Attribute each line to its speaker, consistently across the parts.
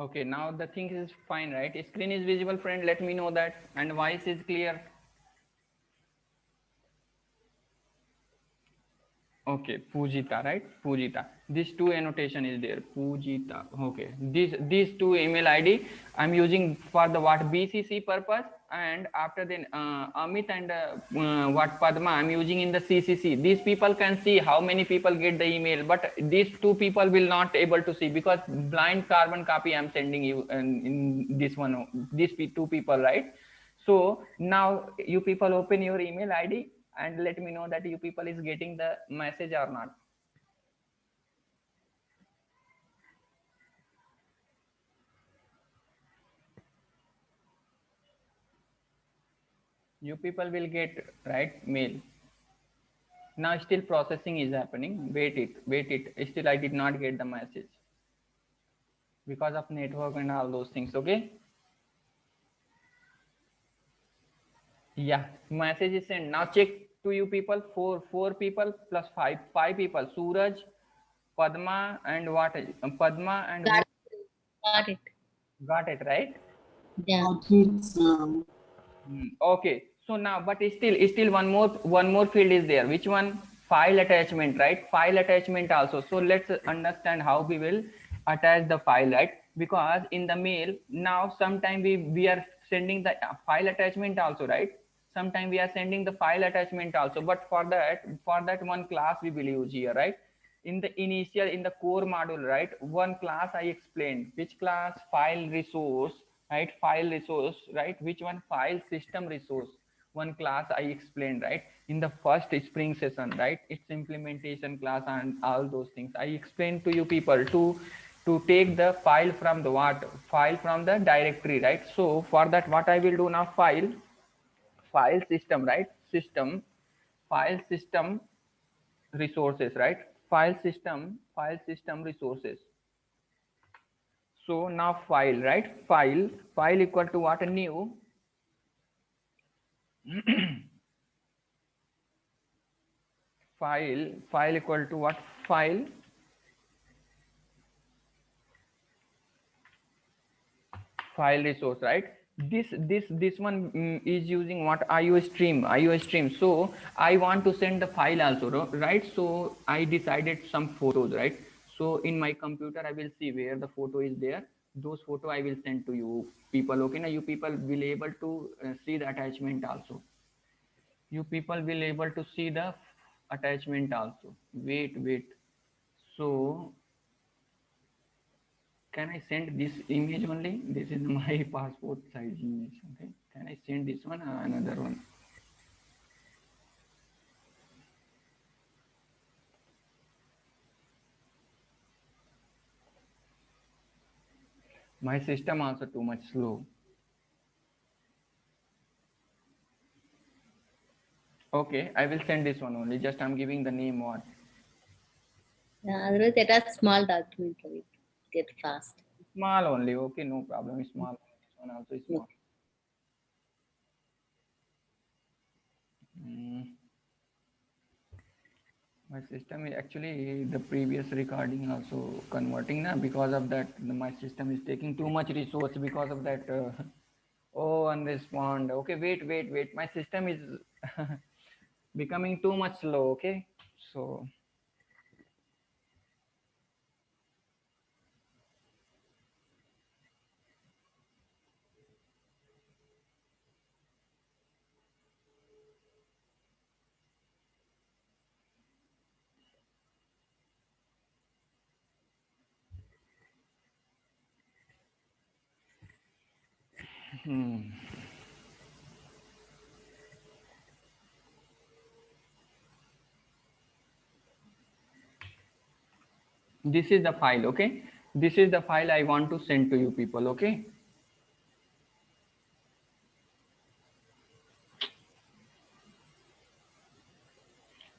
Speaker 1: Okay, now the thing is fine, right? Screen is visible, friend. Let me know that, and voice is clear. Okay, Pujita, right? Pujita. These two annotation is there. Pujita. Okay. These two email ID I'm using for the what BCC purpose, and after then Amit and what Padma I'm using in the CCC. These people can see how many people get the email, but these two people will not able to see because blind carbon copy I'm sending you in this one. These two people, right? So now you people open your email ID and let me know that you people is getting the message or not. You people will get right mail. Now still processing is happening. Wait it. Still I did not get the message because of network and all those things. Okay. Yeah, message is sent. Now check to you people. Four people plus five people. Suraj, Padma and what? Padma and
Speaker 2: Got
Speaker 1: who?
Speaker 2: it. Got it.
Speaker 1: Got it right.
Speaker 2: Yeah.
Speaker 1: Okay. So now, but still one more field is there. Which one? File attachment, right? File attachment also. So let's understand how we will attach the file, right? Because in the mail now, sometime we are sending the file attachment also, right? Sometime we are sending the file attachment also. But for that one class we will use here, right? In the initial in the core module, right, one class I explained. Which class? File resource, right? File resource, right? Which one? File system resource. One class I explained, right, in the first spring session, right? Its implementation class and all those things I explained to you people to take the file from the what? File from the directory, right? So for that what I will do now? File system, right? System, file system resources, right? File system resources. So now file, right? File equal to what? A new file equal to what? File resource, right? This one is using what? IO stream. So I want to send the file also, right? So I decided some photos, right? So in my computer I will see where the photo is there. Those photo I will send to you people. Okay, now you people will able to see the attachment also. You people will able to see the attachment also. Wait. So can I send this image only? This is my passport size image. Okay. Can I send this one or another one? My system also too much slow. Okay, I will send this one only. Just I'm giving the name what.
Speaker 2: Yeah. Otherwise, it has small document. Right? Get fast.
Speaker 1: Small only. Okay, no problem. Small. This one also is
Speaker 2: No.
Speaker 1: small. Mm, my system is actually the previous recording also converting now. Because of that my system is taking too much resource because of that. Oh, unrespond. Okay, wait. My system is becoming too much slow. Okay, so hmm. This is the file. Okay, this is the file I want to send to you people. Okay,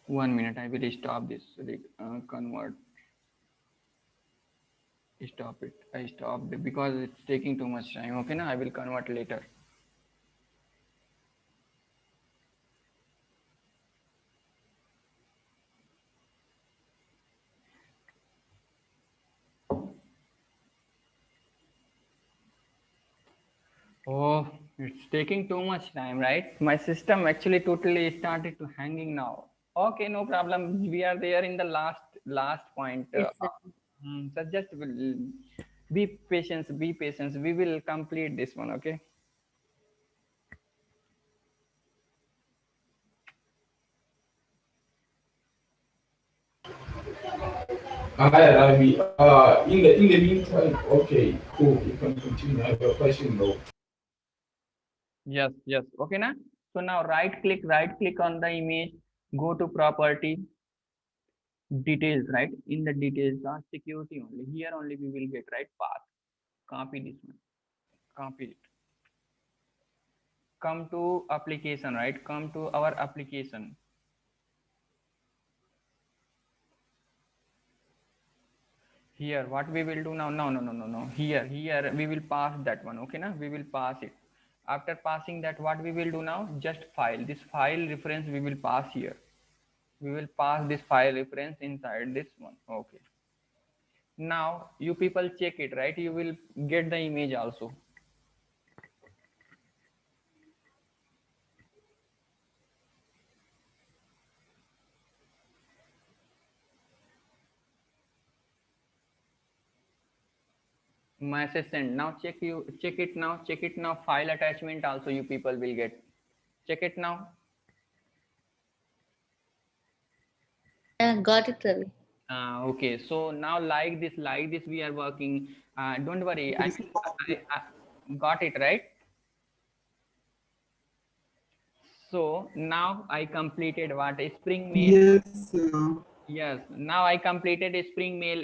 Speaker 1: 1 minute. I will stop this. Convert. Stop it. I stopped it because it's taking too much time. Okay, now I will convert later. Oh, it's taking too much time, right? My system actually totally started to hanging now. Okay, no problem. We are there in the last point.
Speaker 2: Yes, sir.
Speaker 1: So just be patient. Be patient. We will complete this one. Okay.
Speaker 3: Hi, Ravi. In the meantime, okay, cool. You can continue. I have a question though.
Speaker 1: Yes. Yes. Okay, na. So now right click on the image. Go to property details. Right in the details are security only. Here only we will get right path. Copy this one. Copy it. Come to application, right? Come to our application. Here what we will do now, no, here we will pass that one. Okay, now we will pass it. After passing that, what we will do now, just file this file reference we will pass here. We will pass this file reference inside this one. Okay, now you people check it, right? You will get the image also. Message sent. Now check it now, check it now. File attachment also you people will get. Check it now.
Speaker 2: Yeah, got it, Ravi.
Speaker 1: Okay, so now like this we are working. Don't worry, I got it right. So now I completed what a Spring Mail.
Speaker 3: Yes, sir.
Speaker 1: Yes, now I completed a Spring Mail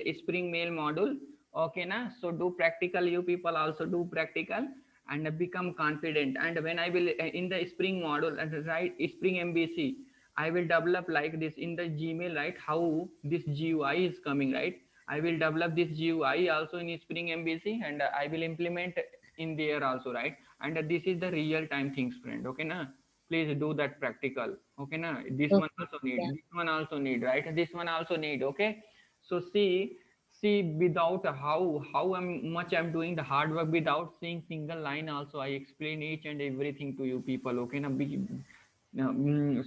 Speaker 1: module. Okay, na. So do practical. You people also do practical and become confident. And when I will in the Spring module and write Spring MVC, I will develop like this in the Gmail, right? How this GUI is coming, right? I will develop this GUI also in Spring MVC and I will implement in there also, right? And this is the real time things, friend. Okay, na. Please do that practical. Okay, na. This one
Speaker 2: Okay.
Speaker 1: also need,
Speaker 2: Yeah.
Speaker 1: this one also need, right? This one also need. Okay, so see without how much I'm doing the hard work without seeing single line also I explain each and everything to you people. Okay, now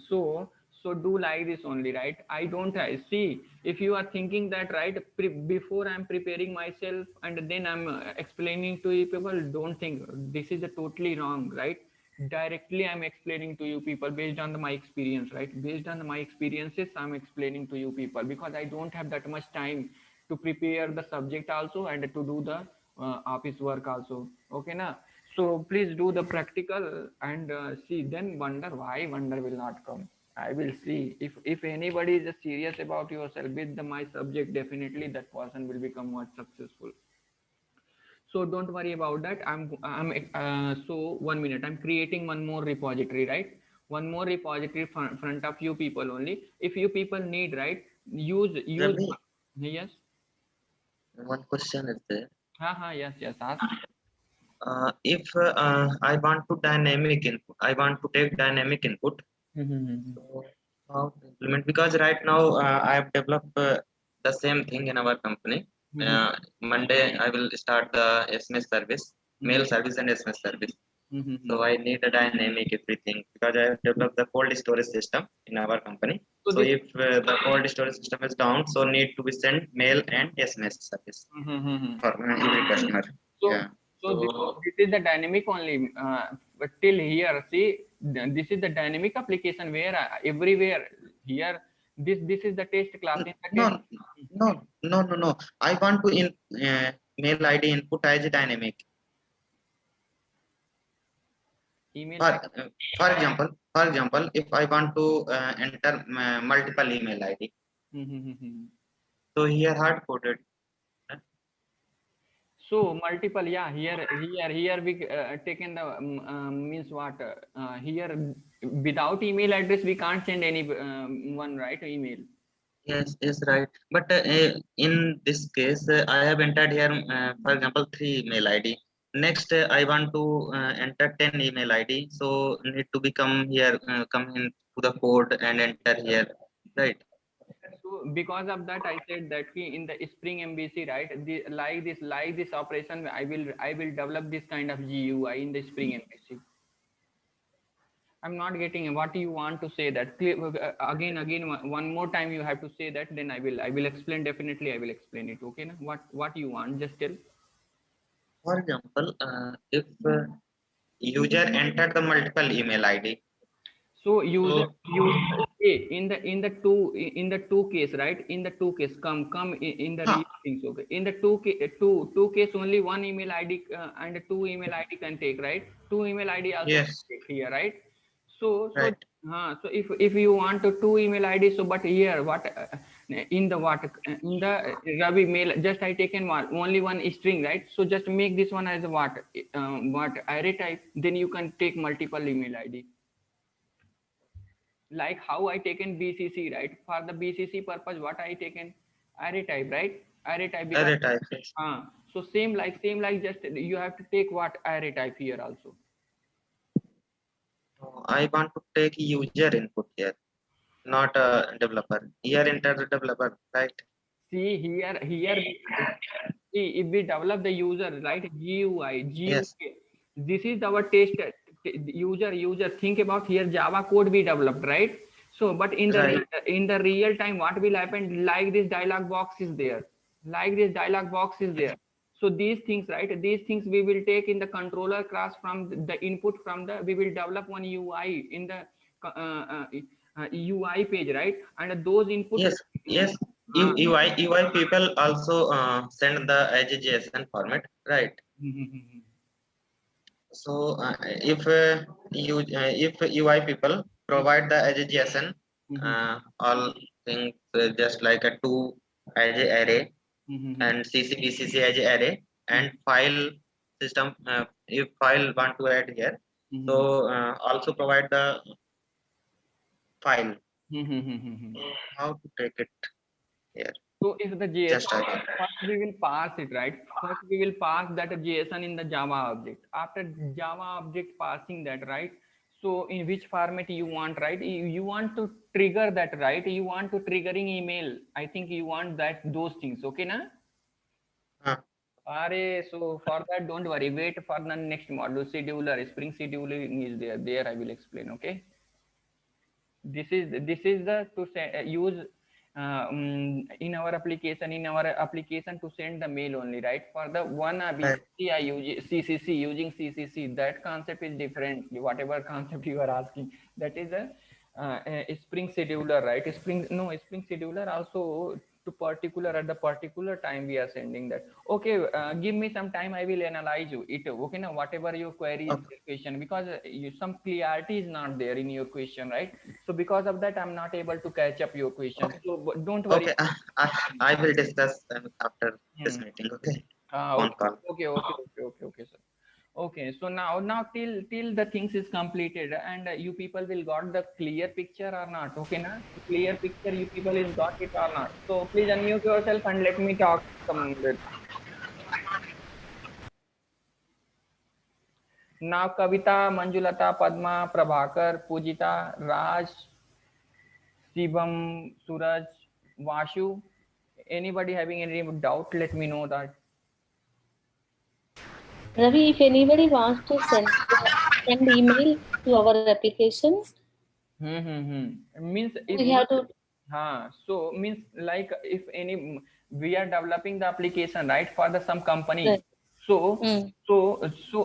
Speaker 1: so do like this only, right? I don't see if you are thinking that, right? Before I'm preparing myself and then I'm explaining to you people, don't think this is a totally wrong, right? Directly I'm explaining to you people based on my experience, right? Based on my experiences I'm explaining to you people because I don't have that much time to prepare the subject also and to do the office work also. Okay, na. So please do the practical and see, then wonder why wonder will not come. I will see if anybody is serious about yourself with my subject, definitely that person will become more successful. So don't worry about that. So 1 minute, I'm creating one more repository, right? One more repository front of you people only. If you people need, right, use
Speaker 4: Ravi,
Speaker 1: yes.
Speaker 4: one question is there.
Speaker 1: Yes, ask.
Speaker 4: If I want to dynamic input, I want to take dynamic input.
Speaker 1: Mhm.
Speaker 4: So how to implement? Because right now I have developed the same thing in our company.
Speaker 1: Mhm.
Speaker 4: Monday I will start the SMS service, mail
Speaker 1: Mhm.
Speaker 4: service and SMS service.
Speaker 1: Mhm.
Speaker 4: So I need a dynamic everything because I have developed the cold storage system in our company.
Speaker 1: So
Speaker 4: So
Speaker 1: this.
Speaker 4: if the cold storage system is down, so need to be sent mail and SMS service
Speaker 1: Mhm.
Speaker 4: for every customer.
Speaker 1: So,
Speaker 4: Yeah.
Speaker 1: so
Speaker 4: So
Speaker 1: this is the dynamic only. But till here, see, this is the dynamic application where everywhere here. This is the test class. In the
Speaker 4: no,
Speaker 1: test
Speaker 4: no. I want to mail ID input as a dynamic.
Speaker 1: email
Speaker 4: For
Speaker 1: ID.
Speaker 4: for example, if I want to enter multiple email ID,
Speaker 1: Mhm.
Speaker 4: so here hard coded.
Speaker 1: So multiple, yeah. Here we taken the means what here without email address we can't send any one, right, email.
Speaker 4: Yes, right. But in this case, I have entered here, for example, 3 email ID. Next, I want to enter 10 email ID. So need to become here, come into the code and enter here, right?
Speaker 1: So because of that, I said that in the Spring MVC, right? Like this operation, I will develop this kind of GUI in the Spring MVC. I'm not getting what you want to say that again one more time you have to say that, then I will explain, definitely I will explain it. Okay na? What you want, just tell.
Speaker 4: For example, if user entered the multiple email ID,
Speaker 1: So user
Speaker 4: so
Speaker 1: okay, in the two case, right? In the two case, come in the
Speaker 4: huh,
Speaker 1: real things. Okay, in the two case, only one email ID and two email ID can take, right? Two email ID also can
Speaker 4: yes,
Speaker 1: take here, right? So
Speaker 4: right,
Speaker 1: so if you want to two email ID, so but here what in the Ravi mail, just I taken only one string, right? So just make this one as a what array type, then you can take multiple email ID. Like how I taken BCC, right? For the BCC purpose, what I taken array type, right? Array type, because
Speaker 4: array type. Yes.
Speaker 1: so same like just you have to take what array type here also.
Speaker 4: So I want to take user input here, not a developer. Here enter the developer, right?
Speaker 1: See here see if we develop the user, right? GUI,
Speaker 4: Yes,
Speaker 1: this is our test user. Think about here Java code we developed, right? So but
Speaker 4: right.
Speaker 1: in the real time, what will happen? Like this dialog box is there, like this dialog box is
Speaker 4: Yes,
Speaker 1: there. So these things, right? These things we will take in the controller class from the input from the, we will develop one UI in the UI page, right? And those input.
Speaker 4: yes, yes.
Speaker 1: Uh,
Speaker 4: UI people also send the JSON format, right? So if UI people provide the JSON, all things just like a two as a array and CCBCC as a array and file system. If file want to add here, so also provide the file. How to take it here?
Speaker 1: So if the JSON,
Speaker 4: Just I want.
Speaker 1: first we will pass it, right? First we will pass that JSON in the Java object. After Java object passing that, right? So in which format you want, right? You want to trigger that, right? You want to triggering email. I think you want that those things. Okay, na?
Speaker 4: Uh,
Speaker 1: So for that, don't worry. Wait for the next module. Scheduler, Spring scheduling is there. There I will explain. Okay. This is the to use in our application to send the mail only, right? For the one
Speaker 4: right.
Speaker 1: BCC I use CCC, using CCC, that concept is different. Whatever concept you are asking, that is a Spring scheduler, right? Spring scheduler also to particular at the particular time we are sending that. Okay, give me some time, I will analyze you it. Okay, now whatever your query is,
Speaker 4: Okay.
Speaker 1: your question, because some clarity is not there in your question, right? So because of that, I'm not able to catch up your question.
Speaker 4: Okay.
Speaker 1: So don't worry.
Speaker 4: Okay. I will discuss after this
Speaker 1: Hmm.
Speaker 4: meeting. Okay.
Speaker 1: Ah,
Speaker 4: Phone
Speaker 1: okay,
Speaker 4: call.
Speaker 1: okay, sir. Okay, so now till the things is completed, and you people will got the clear picture or not? Okay, na? Clear picture, you people is got it or not? So please unmute yourself and let me talk some bit. Now Kavita, Manjulata, Padma, Prabhakar, Pujita, Raj, Shivam, Suraj, Vashu. Anybody having any doubt? Let me know that.
Speaker 2: Ravi, if anybody wants to send email to our application,
Speaker 1: Means if
Speaker 2: we have to.
Speaker 1: so means like if any we are developing the application, right, for the some company.
Speaker 2: Right.
Speaker 1: So
Speaker 2: Mm.
Speaker 1: so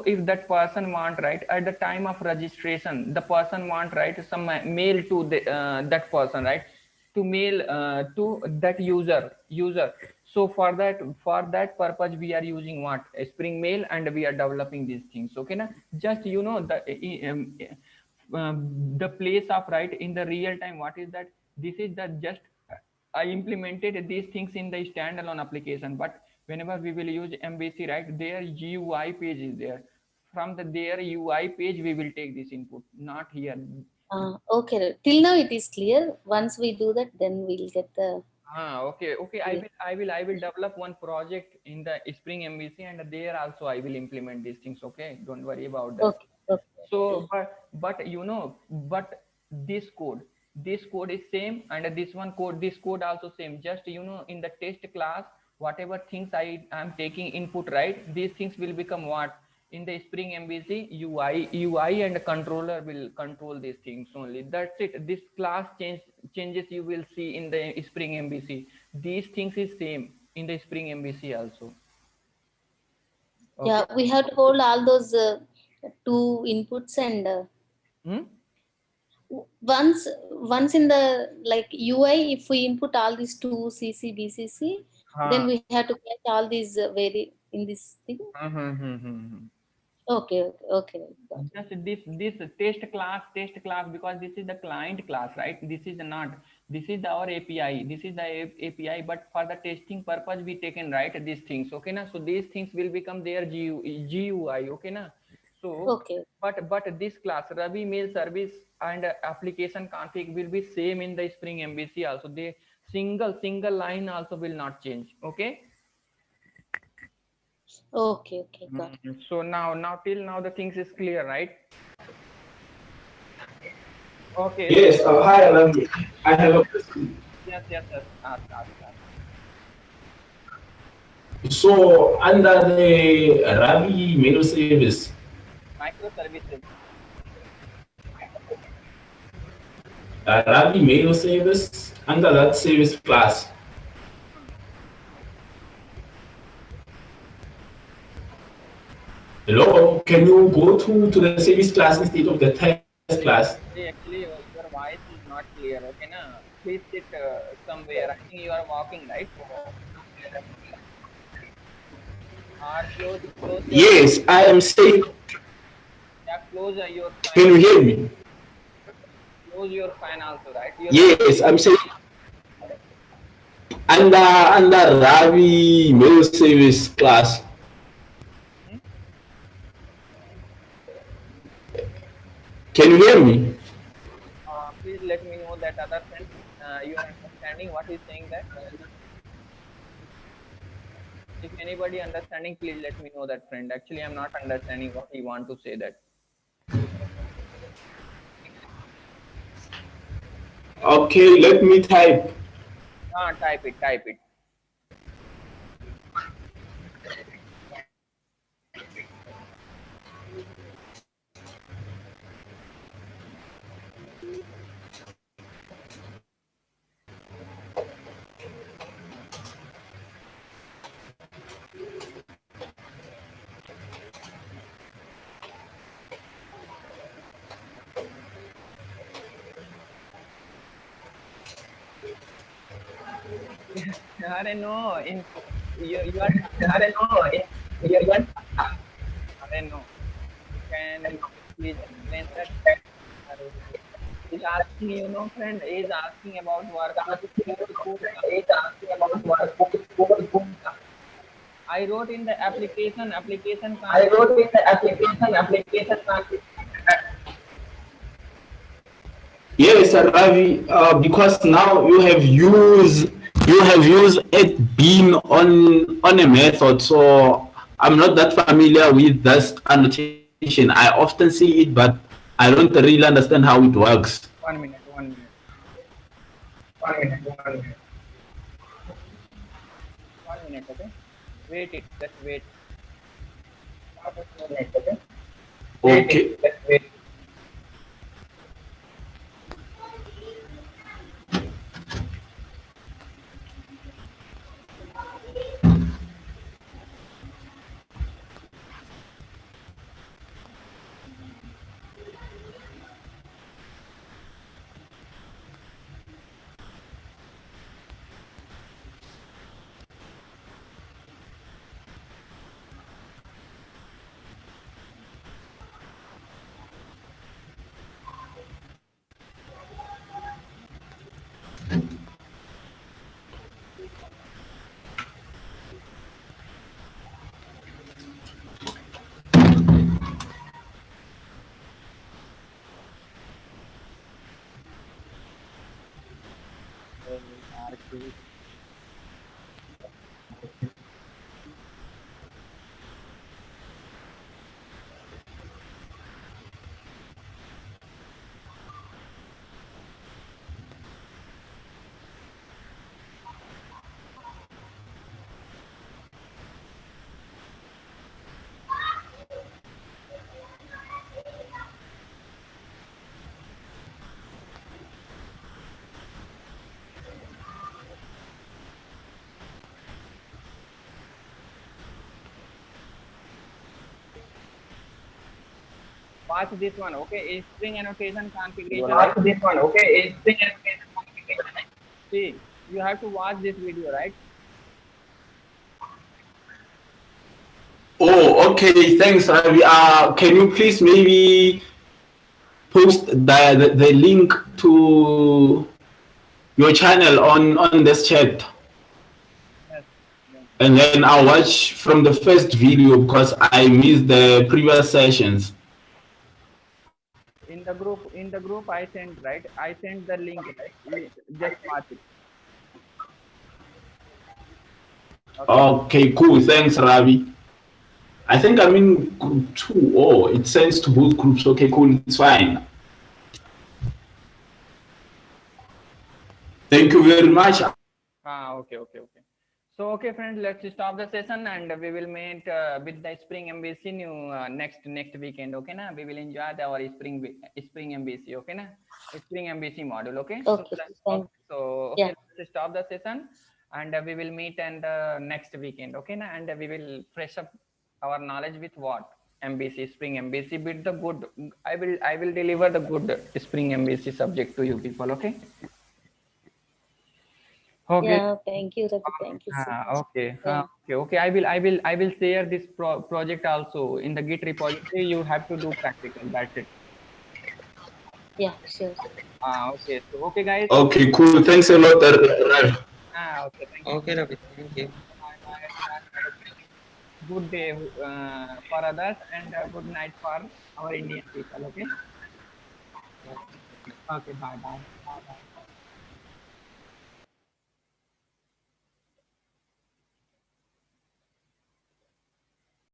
Speaker 1: if that person want, right, at the time of registration, the person want, right, some mail to the that person, right, to mail to that user. So for that purpose we are using what, a Spring Mail, and we are developing these things. Okay, na? Just the place of, right, in the real time, what is that? This is the just I implemented these things in the standalone application, but whenever we will use MVC, right, their GUI page is there. From their UI page we will take this input, not here.
Speaker 2: Okay. Till now it is clear. Once we do that, then we'll get the.
Speaker 1: Okay. I will develop one project in the Spring MVC, and there also I will implement these things. Okay, don't worry about that.
Speaker 2: Okay. Okay.
Speaker 1: So but this code, this code is same, and this one code, this code also same. Just you know, in the test class, whatever things I am taking input, right, these things will become what in the Spring MVC UI and controller will control these things only. That's it. This class changes you will see in the Spring MVC. These things is same in the Spring MVC also. Okay.
Speaker 2: Yeah, we have to hold all those two inputs and
Speaker 1: Hmm?
Speaker 2: once in the like UI, if we input all these two CC BCC, then we have to catch all these in this thing. Okay. Got it.
Speaker 1: Just this test class, because this is the client class, right? This is not, this is our API, this is the API, but for the testing purpose we taken, right, these things. Okay na, so these things will become their GUI. Okay na, so
Speaker 2: Okay.
Speaker 1: but this class Ravi mail service and application config will be same in the Spring MVC also. The single line also will not change. Okay.
Speaker 2: Okay, got it.
Speaker 1: So now till now the things is clear, right? Okay.
Speaker 3: Yes, hi, Ravi. I have a question.
Speaker 1: Yes. Ask.
Speaker 3: So, under the Ravi mail service,
Speaker 1: Microservices.
Speaker 3: Ravi mail service, under that service class, hello, can you go to the service class instead of the test class?
Speaker 1: Actually, your voice is not clear. Okay, na? Please sit somewhere. I think you are walking, right? Or close.
Speaker 3: Yes, I am saying.
Speaker 1: Yeah, close your fan.
Speaker 3: Can you hear me?
Speaker 1: Close your fan also, right?
Speaker 3: Yes, I'm saying. Under Ravi mail service class. Can you hear me?
Speaker 1: Please let me know that other friend, you are understanding what he's saying that. If anybody understanding, please let me know that, friend. Actually, I'm not understanding what he want to say that.
Speaker 3: Okay, let me type.
Speaker 1: Type it. I don't know. You are. I don't know. You are. I don't know. Can you please explain that? He's asking, you know, friend. He's asking about work. I wrote in the application. I wrote in the application.
Speaker 3: Yes, Ravi, because now you have used it being on a method, so I'm not that familiar with that annotation. I often see it, but I don't really understand how it works.
Speaker 1: 1 minute. Okay. Wait. Just wait.
Speaker 3: Okay.
Speaker 1: Wait. watch this one. Okay, string annotation configuration.
Speaker 3: Watch
Speaker 1: this one. Okay, string annotation configuration. See, you have to watch this video, right?
Speaker 3: Oh, okay. Thanks, Ravi. Can you please maybe post the link to your channel on this chat?
Speaker 1: Yes. Yes.
Speaker 3: And then I'll watch from the first video because I missed the previous sessions.
Speaker 1: In the group I sent, right? I sent the link, right? Just watch it.
Speaker 3: Okay, cool. Thanks, Ravi. I think I'm in group 2. Oh, it sends to both groups. Okay, cool. It's fine. Thank you very much.
Speaker 1: Okay. So, okay, friends, let's stop the session and we will meet with the Spring MVC new next weekend. Okay, na? We will enjoy our Spring MVC. Okay, na? Spring MVC module. Okay.
Speaker 2: Okay.
Speaker 1: So
Speaker 2: Yeah.
Speaker 1: let's stop the session and we will meet and next weekend. Okay, na? And we will fresh up our knowledge with what MVC, Spring MVC. With the good, I will deliver the good Spring MVC subject to you people. Okay. Okay.
Speaker 2: Yeah, thank you, Ravi. Thank you so much.
Speaker 1: Okay.
Speaker 2: Yeah.
Speaker 1: Okay. I will share this project also in the Git repository. You have to do practical. That's it.
Speaker 2: Yeah, sure.
Speaker 1: Okay. So, okay, guys.
Speaker 3: Okay, cool. Thanks a lot, Ravi.
Speaker 1: Okay. Thank you.
Speaker 4: Okay, Ravi. Thank you.
Speaker 1: Good day for others and good night for our Indian people. Okay. Okay. Bye.